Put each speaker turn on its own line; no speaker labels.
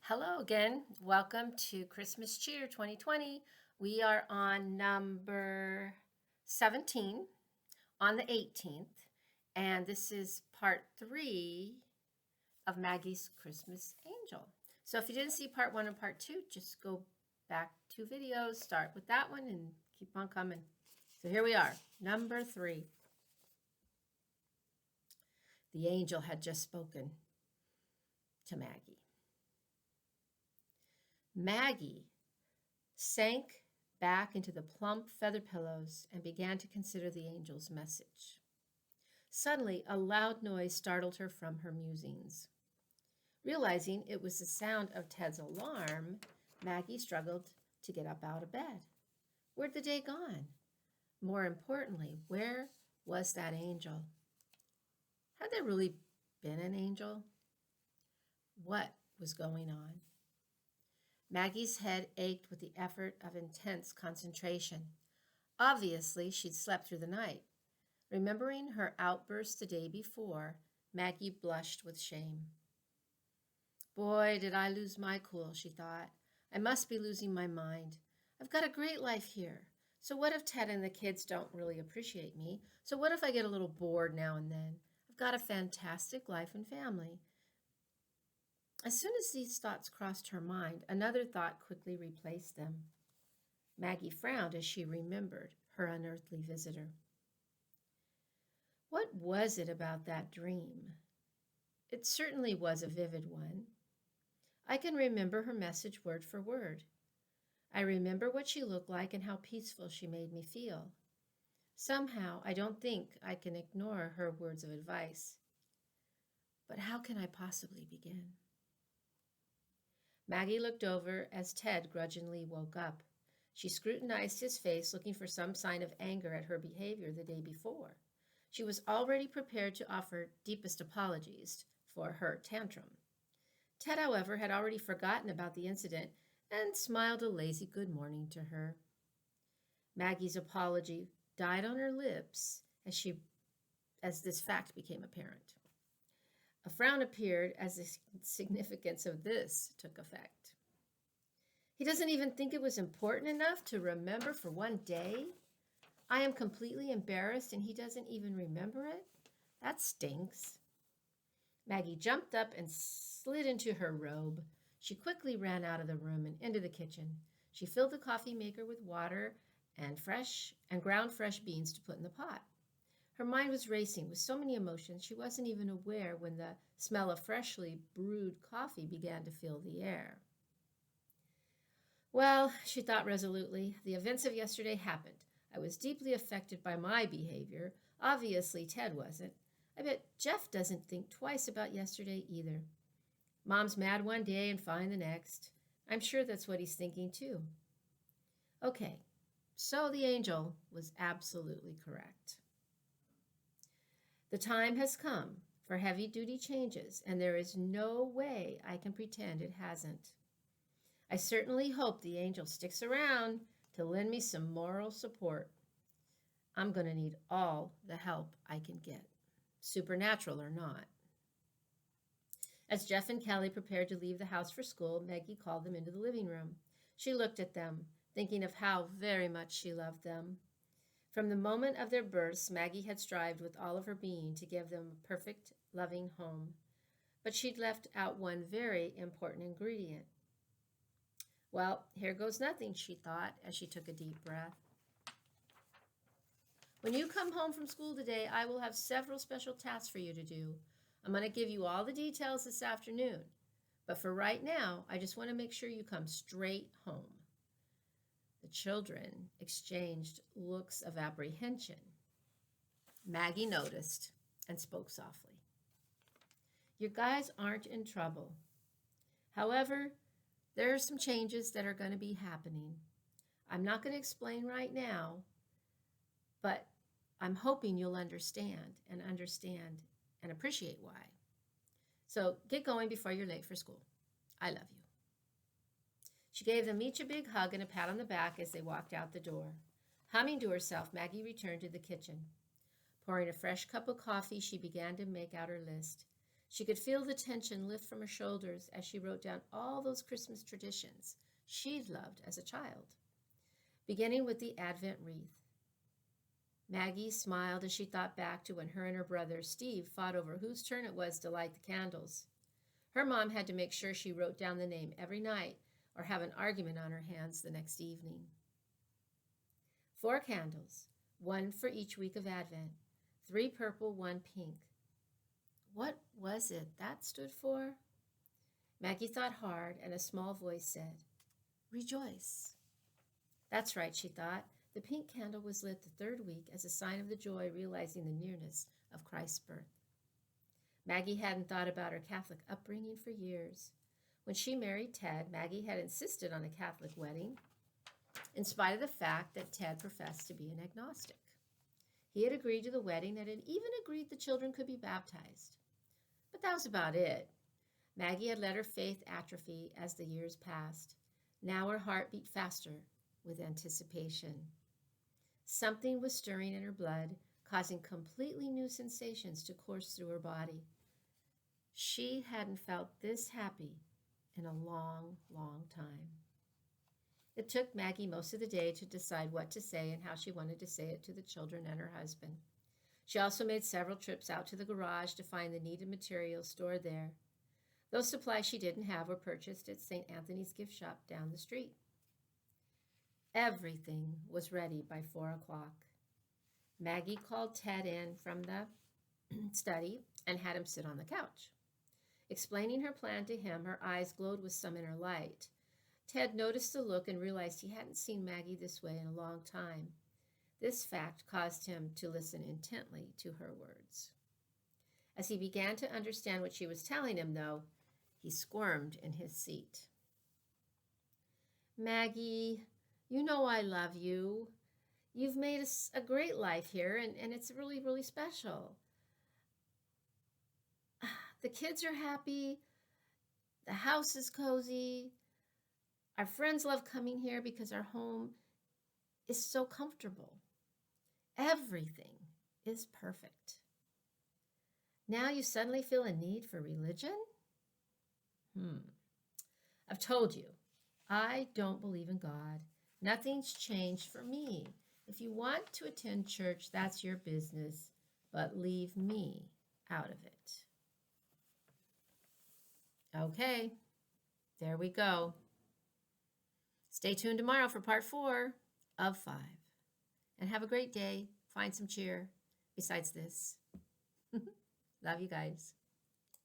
Hello again. Welcome to Christmas Cheer 2020. We are on number 17 on the 18th, and this is part 3 of Maggie's Christmas Angel. So if you didn't see part 1 and part 2, just go back 2 videos, start with that one, and keep on coming. So here we are, number 3. The angel had just spoken to Maggie. Maggie sank back into the plump feather pillows and began to consider the angel's message. Suddenly, a loud noise startled her from her musings. Realizing it was the sound of Ted's alarm, Maggie struggled to get up out of bed. Where'd the day gone? More importantly, where was that angel? Had there really been an angel? What was going on? Maggie's head ached with the effort of intense concentration. Obviously, she'd slept through the night. Remembering her outburst the day before, Maggie blushed with shame. Boy, did I lose my cool, she thought. I must be losing my mind. I've got a great life here. So what if Ted and the kids don't really appreciate me? So what if I get a little bored now and then? I've got a fantastic life and family. As soon as these thoughts crossed her mind, another thought quickly replaced them. Maggie frowned as she remembered her unearthly visitor. What was it about that dream? It certainly was a vivid one. I can remember her message word for word. I remember what she looked like and how peaceful she made me feel. Somehow, I don't think I can ignore her words of advice. But how can I possibly begin? Maggie looked over as Ted grudgingly woke up. She scrutinized his face, looking for some sign of anger at her behavior the day before. She was already prepared to offer deepest apologies for her tantrum. Ted, however, had already forgotten about the incident and smiled a lazy good morning to her. Maggie's apology died on her lips as this fact became apparent. A frown appeared as the significance of this took effect. He doesn't even think it was important enough to remember for one day? I am completely embarrassed and he doesn't even remember it? That stinks. Maggie jumped up and slid into her robe. She quickly ran out of the room and into the kitchen. She filled the coffee maker with water and ground fresh beans to put in the pot. Her mind was racing with so many emotions she wasn't even aware when the smell of freshly brewed coffee began to fill the air. Well, she thought resolutely, the events of yesterday happened. I was deeply affected by my behavior. Obviously, Ted wasn't. I bet Jeff doesn't think twice about yesterday either. Mom's mad one day and fine the next. I'm sure that's what he's thinking too. Okay, so the angel was absolutely correct. The time has come for heavy-duty changes, and there is no way I can pretend it hasn't. I certainly hope the angel sticks around to lend me some moral support. I'm going to need all the help I can get, supernatural or not. As Jeff and Kelly prepared to leave the house for school, Maggie called them into the living room. She looked at them, thinking of how very much she loved them. From the moment of their births, Maggie had strived with all of her being to give them a perfect, loving home. But she'd left out one very important ingredient. Well, here goes nothing, she thought as she took a deep breath. When you come home from school today, I will have several special tasks for you to do. I'm going to give you all the details this afternoon. But for right now, I just want to make sure you come straight home. The children exchanged looks of apprehension. Maggie noticed and spoke softly. You guys aren't in trouble. However, there are some changes that are going to be happening. I'm not going to explain right now, but I'm hoping you'll understand and appreciate why. So get going before you're late for school. I love you. She gave them each a big hug and a pat on the back as they walked out the door. Humming to herself, Maggie returned to the kitchen. Pouring a fresh cup of coffee, she began to make out her list. She could feel the tension lift from her shoulders as she wrote down all those Christmas traditions she'd loved as a child, beginning with the Advent wreath. Maggie smiled as she thought back to when her and her brother, Steve, fought over whose turn it was to light the candles. Her mom had to make sure she wrote down the name every night or have an argument on her hands the next evening. 4 candles, 1 for each week of Advent, 3 purple, 1 pink. What was it that stood for? Maggie thought hard, and a small voice said, "Rejoice." That's right, she thought. The pink candle was lit the 3rd week as a sign of the joy realizing the nearness of Christ's birth. Maggie hadn't thought about her Catholic upbringing for years. When she married Ted, Maggie had insisted on a Catholic wedding, in spite of the fact that Ted professed to be an agnostic. He had agreed to the wedding and had even agreed the children could be baptized. But that was about it. Maggie had let her faith atrophy as the years passed. Now her heart beat faster with anticipation. Something was stirring in her blood, causing completely new sensations to course through her body. She hadn't felt this happy in a long, long time. It took Maggie most of the day to decide what to say and how she wanted to say it to the children and her husband. She also made several trips out to the garage to find the needed materials stored there. Those supplies she didn't have were purchased at St. Anthony's gift shop down the street. Everything was ready by 4 o'clock. Maggie called Ted in from the study and had him sit on the couch. Explaining her plan to him, her eyes glowed with some inner light. Ted noticed the look and realized he hadn't seen Maggie this way in a long time. This fact caused him to listen intently to her words. As he began to understand what she was telling him, though, he squirmed in his seat. "Maggie, you know I love you. You've made us a great life here, and it's really, really special. The kids are happy. The house is cozy. Our friends love coming here because our home is so comfortable. Everything is perfect. Now you suddenly feel a need for religion? I've told you, I don't believe in God. Nothing's changed for me. If you want to attend church, that's your business, but leave me out of it." Okay, there we go. Stay tuned tomorrow for part 4 of 5. And have a great day. Find some cheer besides this. Love you guys.